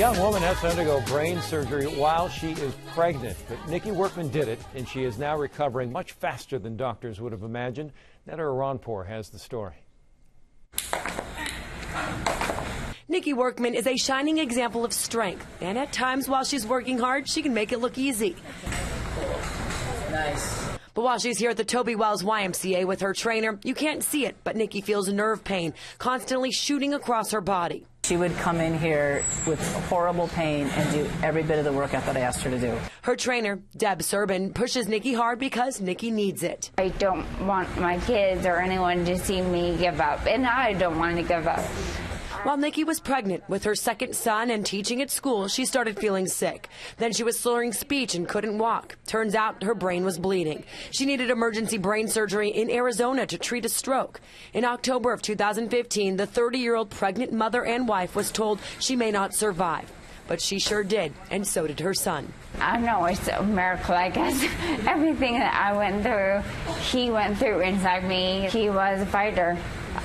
Young woman has to undergo brain surgery while she is pregnant, but Nikki Workman did it, and she is now recovering much faster than doctors would have imagined. Netta Iranpour has the story. Nikki Workman is a shining example of strength, and at times while she's working hard, she can make it look easy. Nice. But while she's here at the Toby Wells YMCA with her trainer, you can't see it, but Nikki feels nerve pain constantly shooting across her body. She would come in here with horrible pain and do every bit of the workout that I asked her to do. Her trainer, Deb Serbin, pushes Nikki hard because Nikki needs it. I don't want my kids or anyone to see me give up, and I don't want to give up. While Nikki was pregnant with her second son and teaching at school, she started feeling sick. Then she was slurring speech and couldn't walk. Turns out her brain was bleeding. She needed emergency brain surgery in Arizona to treat a stroke. In October of 2015, the 30-year-old pregnant mother and wife was told she may not survive. But she sure did, and so did her son. I know it's a miracle, I guess. Everything that I went through, he went through inside me. He was a fighter.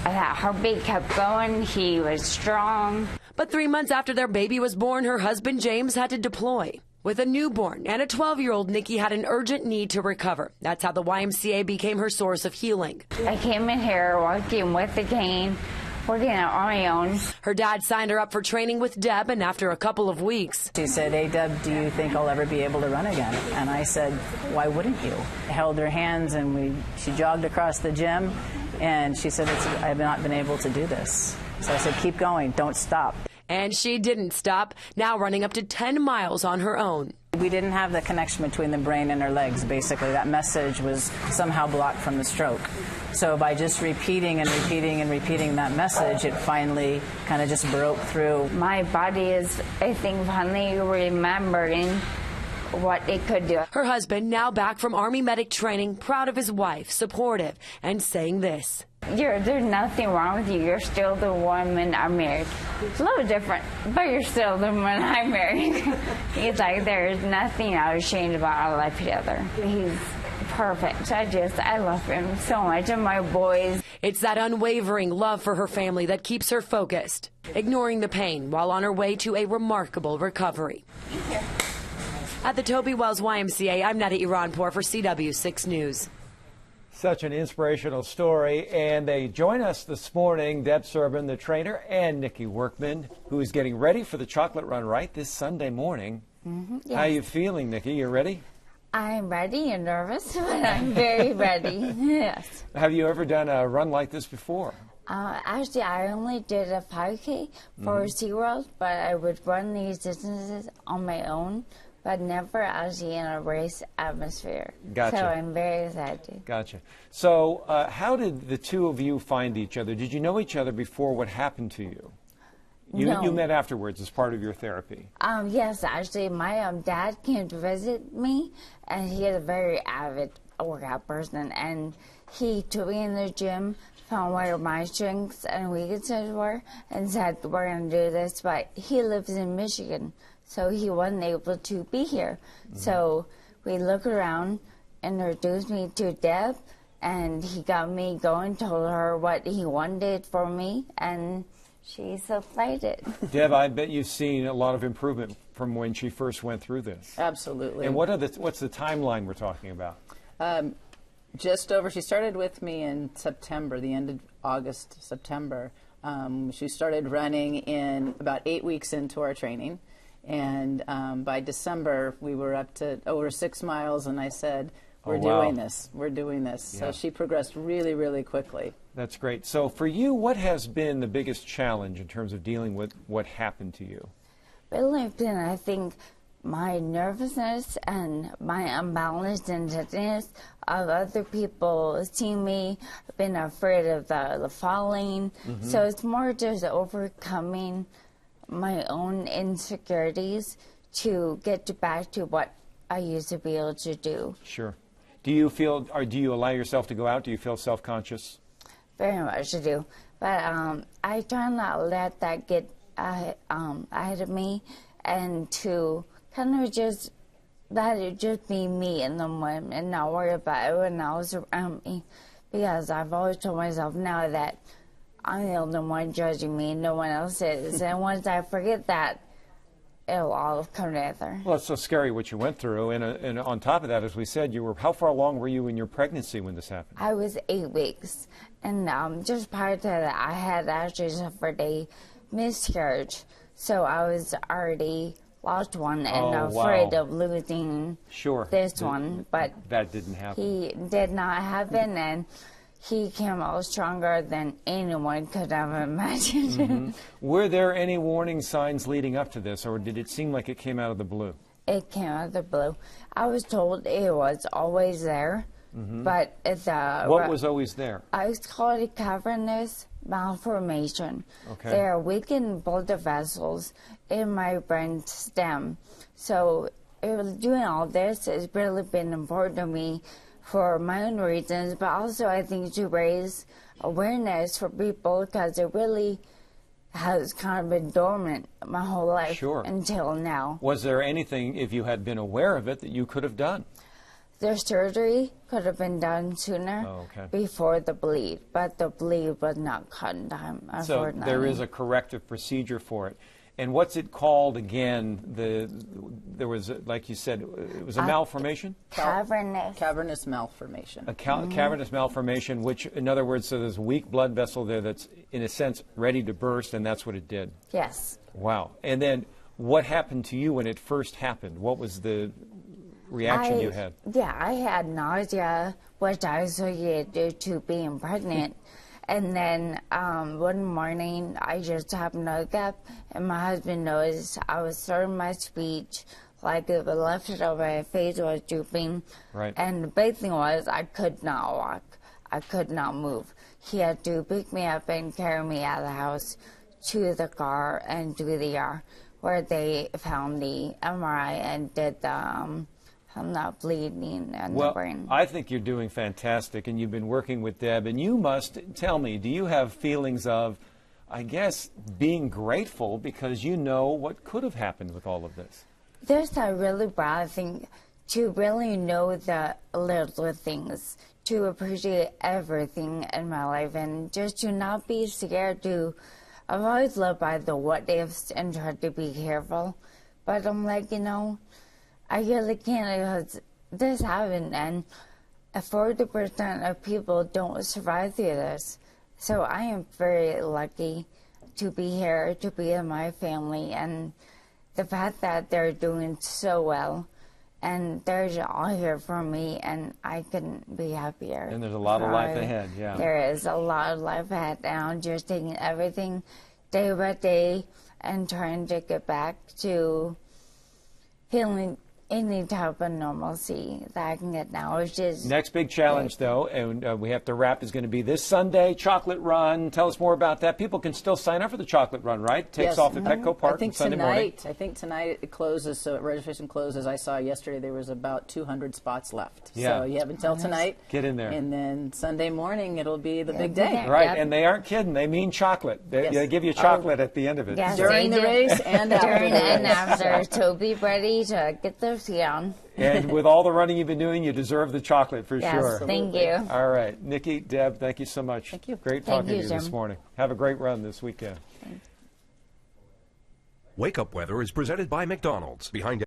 That heartbeat kept going. He was strong. But 3 months after their baby was born, her husband James had to deploy. With a newborn and a 12-year-old, Nikki had an urgent need to recover. That's how the YMCA became her source of healing. I came in here walking with the cane, working on my own. Her dad signed her up for training with Deb, and after a couple of weeks, She said, "Hey, Deb, do you think I'll ever be able to run again?" And I said, "Why wouldn't you?" I held her hands and she jogged across the gym, and she said, "I have not been able to do this." So I said, "Keep going, don't stop." and she didn't stop, now running up to 10 miles on her own. We didn't have the connection between the brain and her legs, basically. That message was somehow blocked from the stroke. So by just repeating and repeating and repeating that message, it finally kind of just broke through. My body is, I think, finally remembering what it could do. Her husband, now back from Army medic training, proud of his wife, supportive, and saying this. There's nothing wrong with you. You're still the woman I married. It's a little different, but you're still the woman I married. He's like, there's nothing I was ashamed about our life together. He's perfect. I love him so much, and my boys. It's that unwavering love for her family that keeps her focused, ignoring the pain while on her way to a remarkable recovery. At the Toby Wells YMCA, I'm Netta Iranpour for CW6 News. Such an inspirational story, and they join us this morning, Deb Serbin, the trainer, and Nikki Workman, who is getting ready for the chocolate run right this Sunday morning. Yes. How are you feeling, Nikki? You ready? I'm ready and nervous, but I'm very ready. Yes. Have you ever done a run like this before? Actually, I only did a 5K for SeaWorld, but I would run these distances on my own, but never actually in a race atmosphere. Gotcha. So I'm very excited. Gotcha. So how did the two of you find each other? Did you know each other before what happened to you? No. You met afterwards as part of your therapy. Yes, actually, my dad came to visit me, and he is a very avid workout person, and he took me in the gym, found where my strengths and weaknesses were, and said, we're going to do this, but he lives in Michigan, so he wasn't able to be here. So we looked around, introduced me to Deb, and he got me going, told her what he wanted for me, and she supplied it. Deb, I bet you've seen a lot of improvement from when she first went through this. Absolutely. And what's the timeline we're talking about? She started with me in September, the end of August, September. She started running in about 8 weeks into our training. And by December, we were up to over 6 miles, and I said, we're doing this. We're doing this. Yeah. So she progressed really, really quickly. That's great. So for you, what has been the biggest challenge in terms of dealing with what happened to you? Really been, I think, my nervousness and my unbalanced intensity of other people seeing me, been afraid of the falling. So it's more just overcoming my own insecurities to get back to what I used to be able to do. Sure. Do you feel, or do you allow yourself to go out? Do you feel self-conscious? Very much I do. But I try not to let that get ahead of me, and to kind of just let it just be me in the moment and not worry about everyone else around me. Because I've always told myself now that I'm the only one judging me, no one else is. And once I forget that, it'll all come together. Well, it's so scary what you went through, and on top of that, as we said, how far along were you in your pregnancy when this happened? I was 8 weeks, and just prior to that, I had actually suffered a miscarriage, so I was already lost one and afraid of losing this one, but that didn't happen. He did not happen, and he came out stronger than anyone could have imagined. Mm-hmm. Were there any warning signs leading up to this, or did it seem like it came out of the blue? It came out of the blue. I was told it was always there, but what was always there? I was called a cavernous malformation. Okay. There are weakened blood vessels in my brain stem. So doing all this has really been important to me for my own reasons, but also I think to raise awareness for people, because it really has kind of been dormant my whole life until now. Was there anything, if you had been aware of it, that you could have done? The surgery could have been done sooner before the bleed, but the bleed was not cut in time, unfortunately. So there is a corrective procedure for it. And what's it called again? There was, like you said, it was a malformation? Cavernous malformation. A cavernous malformation, which, in other words, so there's a weak blood vessel there that's, in a sense, ready to burst, and that's what it did. Yes. Wow. And then what happened to you when it first happened? What was the reaction you had? Yeah, I had nausea, which I associated to being pregnant. And then one morning, I just happened to wake up, and my husband noticed I was starting my speech, like the left side of my face was drooping. Right. And the big thing was I could not walk. I could not move. He had to pick me up and carry me out of the house to the car and to the ER, where they found the MRI and did the I'm not bleeding in the brain. I think you're doing fantastic, and you've been working with Deb, and you must tell me, do you have feelings of, I guess, being grateful because you know what could have happened with all of this? There's that really bad thing to really know the little things, to appreciate everything in my life, and just to not be scared to. I've always lived by the what ifs and tried to be careful, but I'm like, I really can't, because this happened, and 40% of people don't survive through this. So I am very lucky to be here, to be in my family, and the fact that they're doing so well, and they're all here for me, and I couldn't be happier. And there's a lot of life ahead, yeah. There is a lot of life ahead, and I'm just taking everything day by day and trying to get back to feeling any type of normalcy that I can get now, which is... Next big challenge, though, and we have to wrap, is going to be this Sunday, Chocolate Run. Tell us more about that. People can still sign up for the Chocolate Run, right? Takes off at Petco Park on Sunday morning. I think tonight it closes, so registration closes. I saw yesterday there was about 200 spots left. Yeah. So you have until tonight. Get in there. And then Sunday morning, it'll be the big day. Right, and they aren't kidding. They mean chocolate. They give you chocolate at the end of it. Yes, during the race and after during the race. and after, so be ready to get those down. And with all the running you've been doing, you deserve the chocolate for sure. Thank you. All right. Nikki, Deb, thank you so much. Thank you. Great talking to you this morning. Have a great run this weekend. Wake Up Weather is presented by McDonald's. Behind